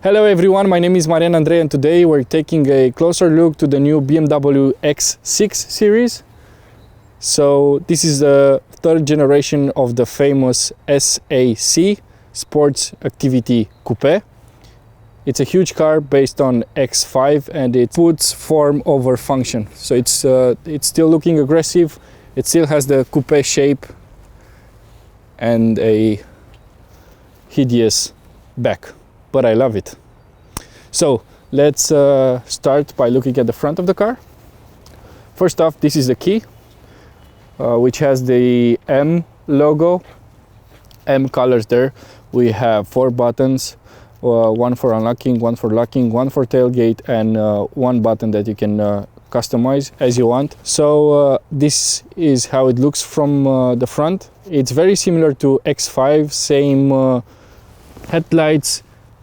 Hello everyone, my name is Marian Andrei and today we're taking a closer look to the new BMW X6 series. So this is the third generation of the famous SAC, Sports Activity Coupe. It's a huge car based on X5 and it puts form over function. So it's still looking aggressive, it still has the coupe shape and a hideous back. But I love it. So let's start by looking at the front of the car. First off, this is the key, which has the M logo, M colors there. We have 4 buttons, one for unlocking, one for locking, one for tailgate, and one button that you can customize as you want. So this is how it looks from the front. It's very similar to X5, same headlights,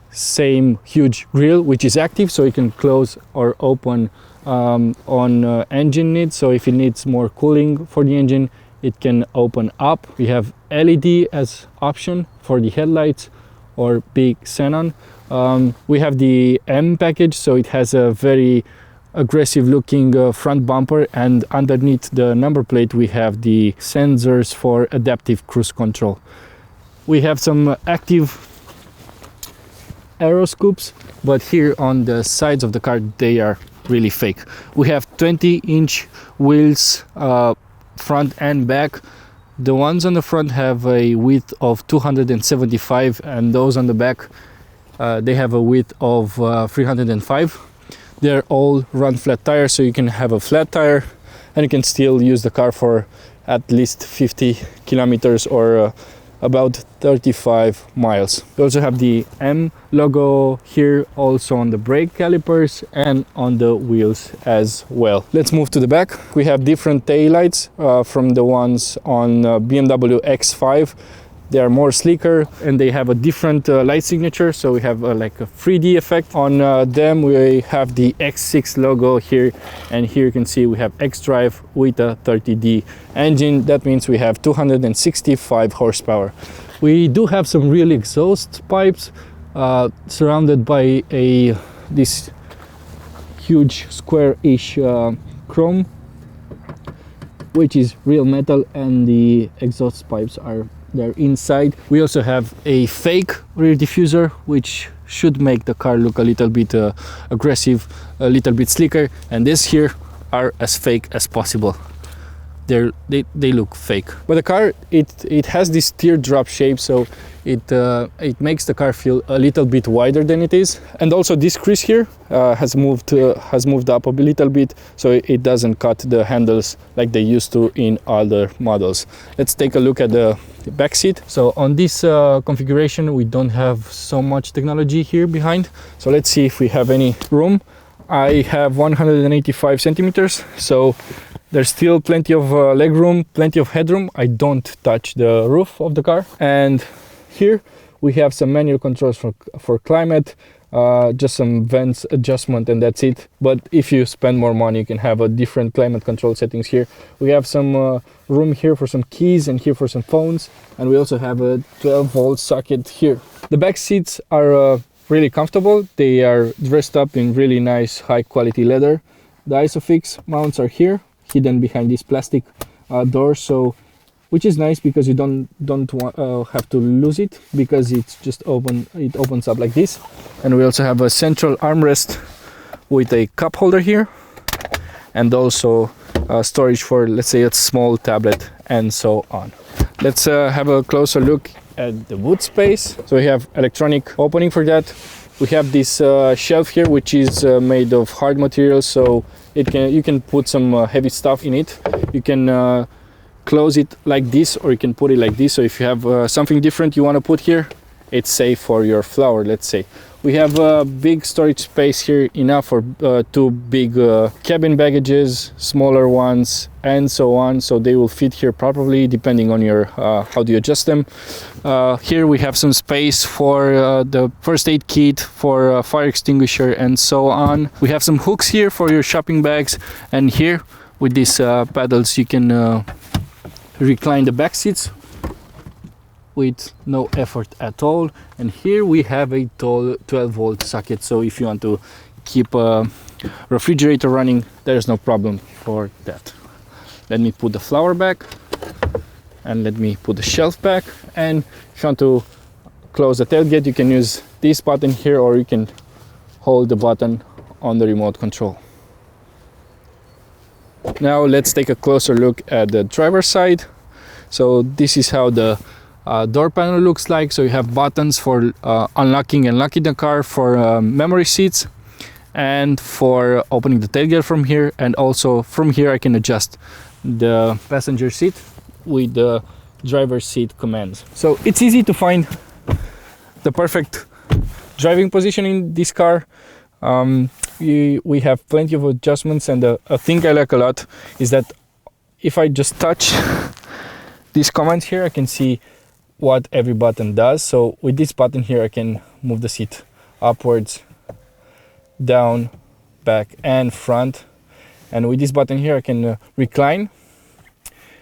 same huge grille, which is active, so you can close or open on engine needs. So if it needs more cooling for the engine, it can open up. We have LED as option for the headlights or big xenon. We have the M package, so it has a very aggressive looking front bumper, and underneath the number plate we have the sensors for adaptive cruise control. We have some active aero scoops, but here on the sides of the car they are really fake. We have 20-inch wheels, front and back. The ones on the front have a width of 275 and those on the back they have a width of 305. They're all run flat tires, so you can have a flat tire and you can still use the car for at least 50 kilometers or about 35 miles. We also have the M logo here, also on the brake calipers and on the wheels as well. Let's move to the back. We have different taillights from the ones on BMW X5. They are more sleeker and they have a different light signature, so we have like a 3D effect on them. We have the X6 logo here, and here you can see we have X-Drive with a 30D engine. That means we have 265 horsepower. We do have some real exhaust pipes surrounded by this huge square-ish chrome, which is real metal, and the exhaust pipes are there inside. We also have a fake rear diffuser, which should make the car look a little bit aggressive, a little bit sleeker, and these here are as fake as possible. They look fake, but the car it has this teardrop shape, so it makes the car feel a little bit wider than it is. And also this crease here has moved up a little bit, so it doesn't cut the handles like they used to in other models. Let's take a look at the back seat. So on this configuration we don't have so much technology here behind, so let's see if we have any room. I have 185 centimeters, so there's still plenty of leg room, plenty of headroom. I don't touch the roof of the car. And here we have some manual controls for climate, just some vents adjustment, and that's it. But if you spend more money, you can have a different climate control settings here. We have some room here for some keys and here for some phones, and we also have a 12-volt socket here. The back seats are really comfortable. They are dressed up in really nice high quality leather. The ISOFIX mounts are here, hidden behind this plastic door, so which is nice because you don't have to lose it, because it's just it opens up like this. And we also have a central armrest with a cup holder here, and also storage for, let's say, a small tablet and so on. Let's have a closer look at the boot space. So we have electronic opening for that. We have this shelf here, which is made of hard material, so you can put some heavy stuff in it. You can close it like this, or you can put it like this. So if you have something different you want to put here, it's safe for your flower, let's say. We have a big storage space here, enough for 2 big cabin baggages, smaller ones, and so on. So they will fit here properly depending on your how do you adjust them. Here we have some space for the first aid kit, for fire extinguisher, and so on. We have some hooks here for your shopping bags, and here with these paddles you can recline the back seats with no effort at all. And here we have a 12-volt socket, so if you want to keep a refrigerator running, there's no problem for that. Let me put the flower back, and let me put the shelf back. And if you want to close the tailgate, you can use this button here, or you can hold the button on the remote control. Now let's take a closer look at the driver's side. So this is how the door panel looks like. So you have buttons for unlocking and locking the car, for memory seats, and for opening the tailgate from here. And also from here I can adjust the passenger seat with the driver's seat commands. So it's easy to find the perfect driving position in this car. We have plenty of adjustments, and a thing I like a lot is that if I just touch these commands here, I can see what every button does. So with this button here, I can move the seat upwards, down, back, and front. And with this button here, I can recline,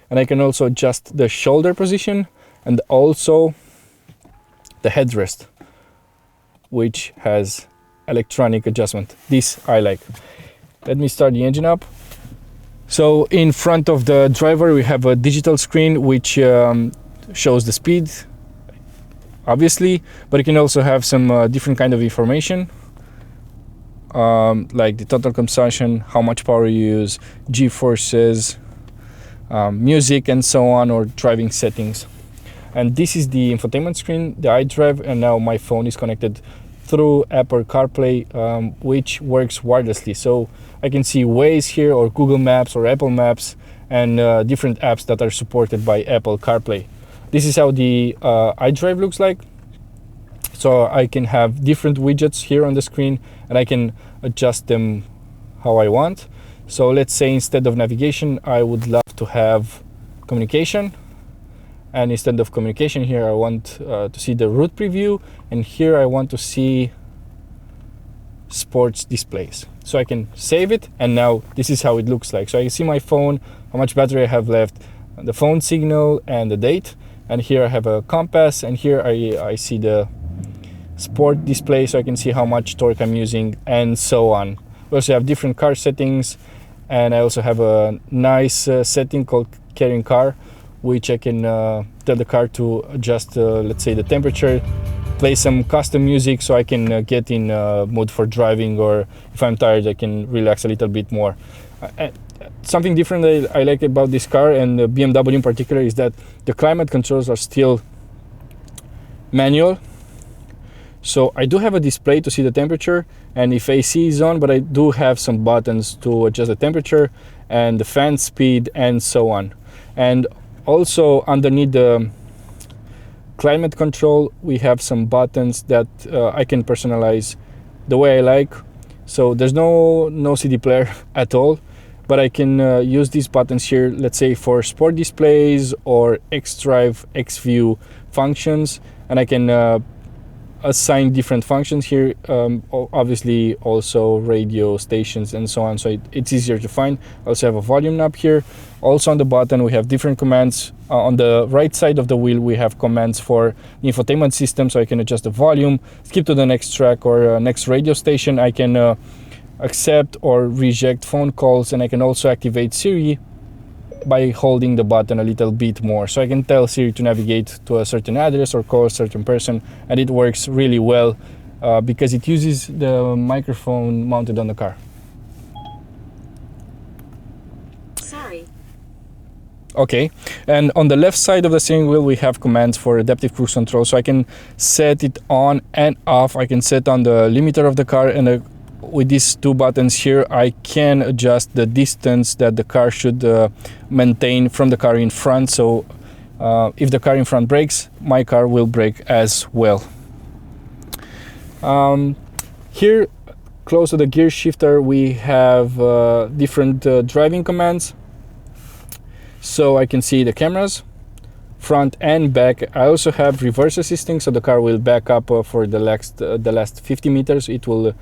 and I can also adjust the shoulder position and also the headrest, which has electronic adjustment. This I like. Let me start the engine up. So in front of the driver we have a digital screen which shows the speed, obviously, but you can also have some different kind of information, like the total consumption, how much power you use, G-forces, music, and so on, or driving settings. And this is the infotainment screen, the iDrive, and now my phone is connected through Apple CarPlay, which works wirelessly. So I can see Waze here, or Google Maps, or Apple Maps, and different apps that are supported by Apple CarPlay. This is how the iDrive looks like. So I can have different widgets here on the screen, and I can adjust them how I want. So let's say instead of navigation, I would love to have communication. And instead of communication here, I want to see the route preview, and here I want to see sports displays. So I can save it, and now this is how it looks like. So I can see my phone, how much battery I have left, the phone signal, and the date. And here I have a compass, and here I see the sport display, so I can see how much torque I'm using, and so on. We also have different car settings, and I also have a nice setting called carrying car, which I can tell the car to adjust, let's say, the temperature, play some custom music so I can get in mood for driving, or if I'm tired, I can relax a little bit more. Something different I like about this car, and the BMW in particular, is that the climate controls are still manual. So I do have a display to see the temperature and if AC is on, but I do have some buttons to adjust the temperature and the fan speed and so on. And also underneath the climate control, we have some buttons that I can personalize the way I like. So there's no CD player at all, but I can use these buttons here, let's say for sport displays or X-Drive, X-View functions, and I can assign different functions here, obviously also radio stations and so on, so it's easier to find. I also have a volume knob here. Also on the button we have different commands. On the right side of the wheel we have commands for the infotainment system, so I can adjust the volume, skip to the next track or next radio station. I can accept or reject phone calls, and I can also activate Siri by holding the button a little bit more. So I can tell Siri to navigate to a certain address or call a certain person, and it works really well because it uses the microphone mounted on the car. Sorry. Okay, and on the left side of the steering wheel we have commands for adaptive cruise control, so I can set it on and off. I can set on the limiter of the car, and with these two buttons here I can adjust the distance that the car should maintain from the car in front. So if the car in front brakes, my car will brake as well. Here close to the gear shifter we have different driving commands. So I can see the cameras, front and back. I also have reverse assisting, so the car will back up for the last 50 meters. It will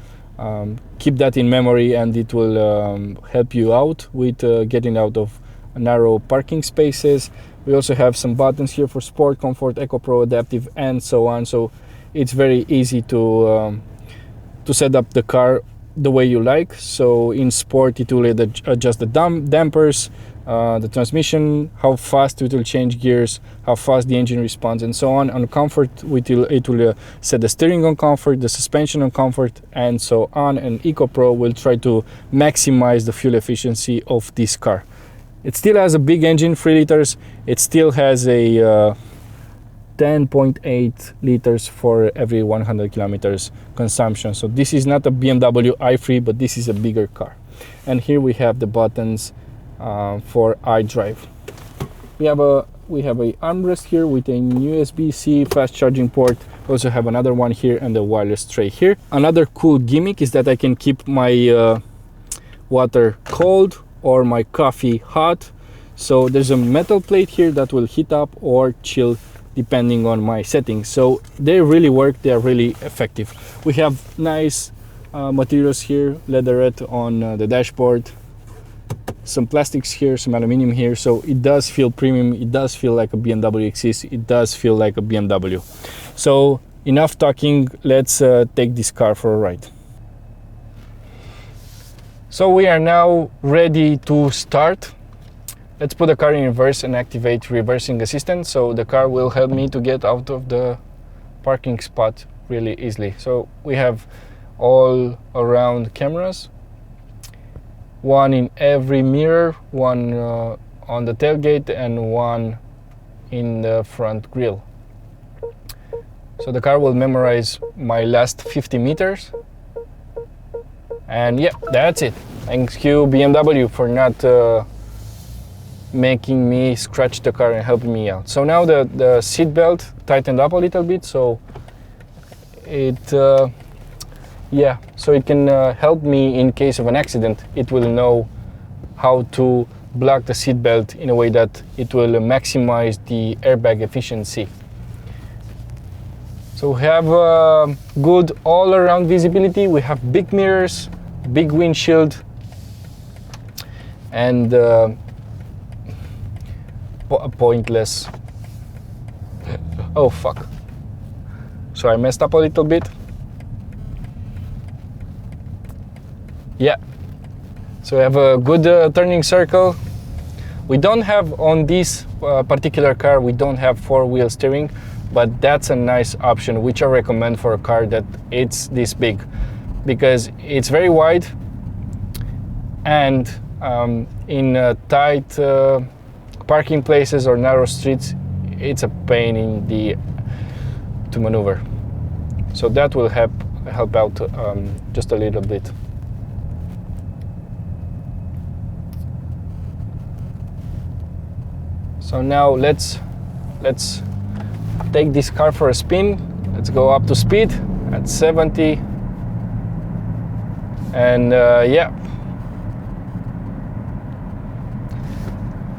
keep that in memory, and it will help you out with getting out of narrow parking spaces. We also have some buttons here for Sport, Comfort, Eco Pro, Adaptive, and so on. So it's very easy to set up the car the way you like. So in Sport, it will adjust the dampers, the transmission, how fast it will change gears, how fast the engine responds, and so on. On Comfort, it will set the steering on Comfort, the suspension on Comfort, and so on. And Eco Pro will try to maximize the fuel efficiency of this car. It still has a big engine, 3 liters. It still has a 10.8 liters for every 100 kilometers consumption. So this is not a BMW i3, but this is a bigger car. And here we have the buttons for iDrive. We have a armrest here with a USB-C fast charging port. We also have another one here and a wireless tray here. Another cool gimmick is that I can keep my water cold or my coffee hot. So there's a metal plate here that will heat up or chill depending on my settings. So they really work, they are really effective. We have nice materials here, leatherette on the dashboard, some plastics here, some aluminum here. So it does feel premium, it does feel like a BMW X6, it does feel like a BMW. So enough talking, let's take this car for a ride. So we are now ready to start. Let's put the car in reverse and activate reversing assistant. So the car will help me to get out of the parking spot really easily. So we have all around cameras, one in every mirror, one on the tailgate, and one in the front grille. So the car will memorize my last 50 meters. And yeah, that's it. Thank you BMW for not making me scratch the car and helping me out. So now the seat belt tightened up a little bit, so it so it can help me in case of an accident. It will know how to block the seat belt in a way that it will maximize the airbag efficiency. So we have good all-around visibility. We have big mirrors, big windshield, and pointless. Oh fuck. So I messed up a little bit. Yeah. So we have a good turning circle. We don't have on this particular car, we don't have 4-wheel steering, but that's a nice option, which I recommend for a car that it's this big, because it's very wide, and in tight parking places or narrow streets, it's a pain in the to maneuver. So that will help out just a little bit. So now let's take this car for a spin. Let's go up to speed at 70, and yeah.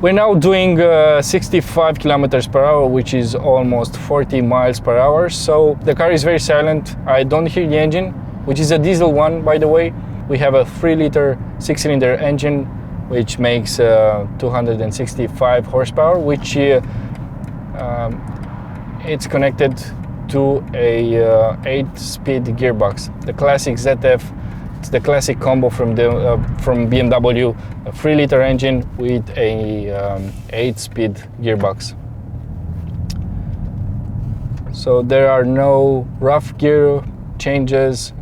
We're now doing 65 kilometers per hour, which is almost 40 miles per hour. So the car is very silent. I don't hear the engine, which is a diesel one, by the way. We have a 3-liter 6-cylinder engine, which makes 265 horsepower, which it's connected to a 8-speed gearbox. The classic ZF. It's the classic combo from BMW, a 3-liter engine with a 8-speed gearbox. So there are no rough gear changes.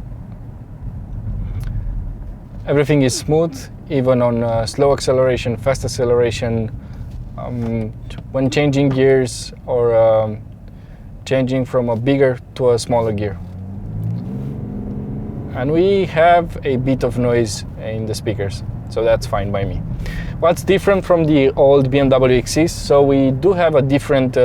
Everything is smooth, even on slow acceleration, fast acceleration, when changing gears or changing from a bigger to a smaller gear. And we have a bit of noise in the speakers, so that's fine by me. What's different from the old BMW X6? So we do have a different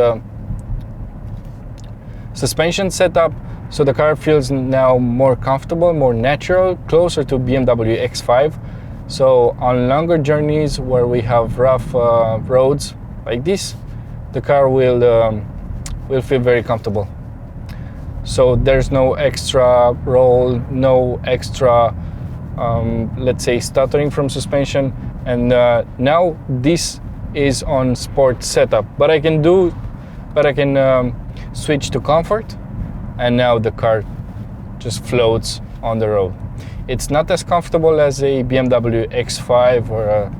suspension setup, so the car feels now more comfortable, more natural, closer to BMW X5. So on longer journeys where we have rough roads like this, the car will feel very comfortable. So there's no extra roll, no extra, let's say, stuttering from suspension. And now this is on sport setup, but I can switch to comfort, and now the car just floats on the road. It's not as comfortable as a BMW X5 or a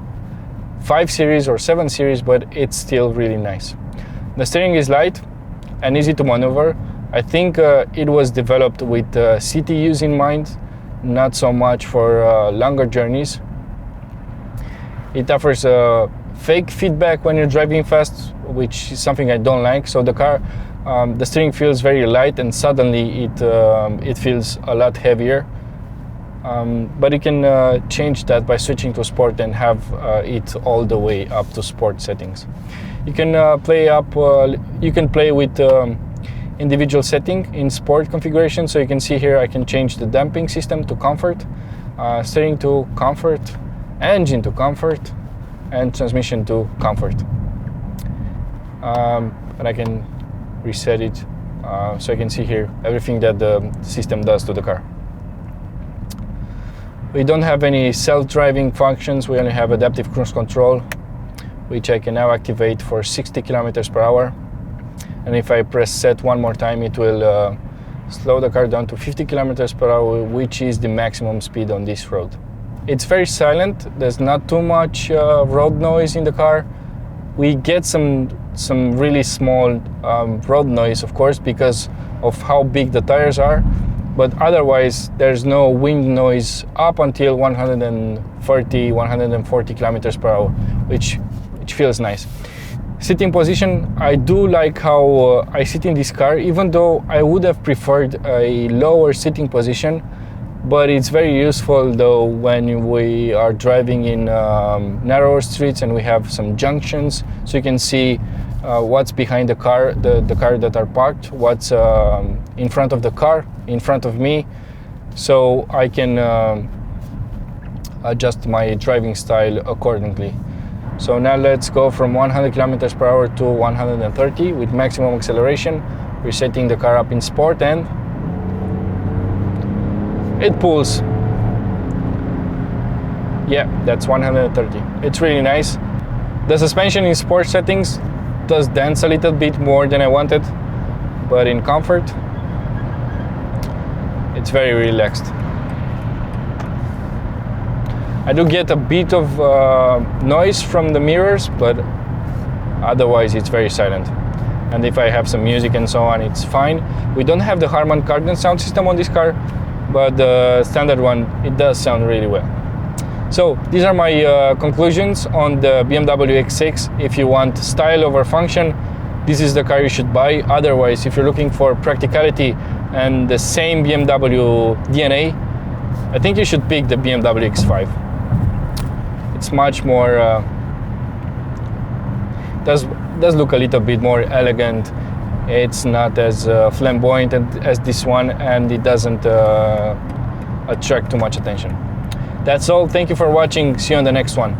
5 Series or 7 Series, but it's still really nice. The steering is light and easy to maneuver. I think it was developed with city use in mind, not so much for longer journeys. It offers fake feedback when you're driving fast, which is something I don't like. So the car, the steering feels very light, and suddenly it feels a lot heavier. But you can change that by switching to sport and have it all the way up to sport settings. You can play with individual setting in sport configuration. So you can see here I can change the damping system to comfort, steering to comfort, engine to comfort, and transmission to comfort. And I can reset it so I can see here everything that the system does to the car. We don't have any self-driving functions. We only have adaptive cruise control, which I can now activate for 60 kilometers per hour. And if I press set one more time, it will slow the car down to 50 kilometers per hour, which is the maximum speed on this road. It's very silent. There's not too much road noise in the car. We get some really small road noise, of course, because of how big the tires are. But otherwise, there's no wind noise up until 140 kilometers per hour, which feels nice. Sitting position, I do like how I sit in this car, even though I would have preferred a lower sitting position. But it's very useful though when we are driving in narrower streets and we have some junctions, so you can see what's behind the car, the car that are parked, what's in front of the car, in front of me, so I can adjust my driving style accordingly. So now let's go from 100 kilometers per hour to 130 with maximum acceleration. We're setting the car up in sport and it pulls. Yeah, that's 130. It's really nice. The suspension in sport settings does dance a little bit more than I wanted, but in comfort, it's very relaxed. I do get a bit of noise from the mirrors, but otherwise it's very silent. And if I have some music and so on, it's fine. We don't have the Harman Kardon sound system on this car, but the standard one, it does sound really well. So these are my conclusions on the BMW X6. If you want style over function, this is the car you should buy. Otherwise, if you're looking for practicality and the same BMW DNA, I think you should pick the BMW X5. It's much more, does look a little bit more elegant. It's not as flamboyant as this one, and it doesn't attract too much attention. That's all. Thank you for watching. See you on the next one.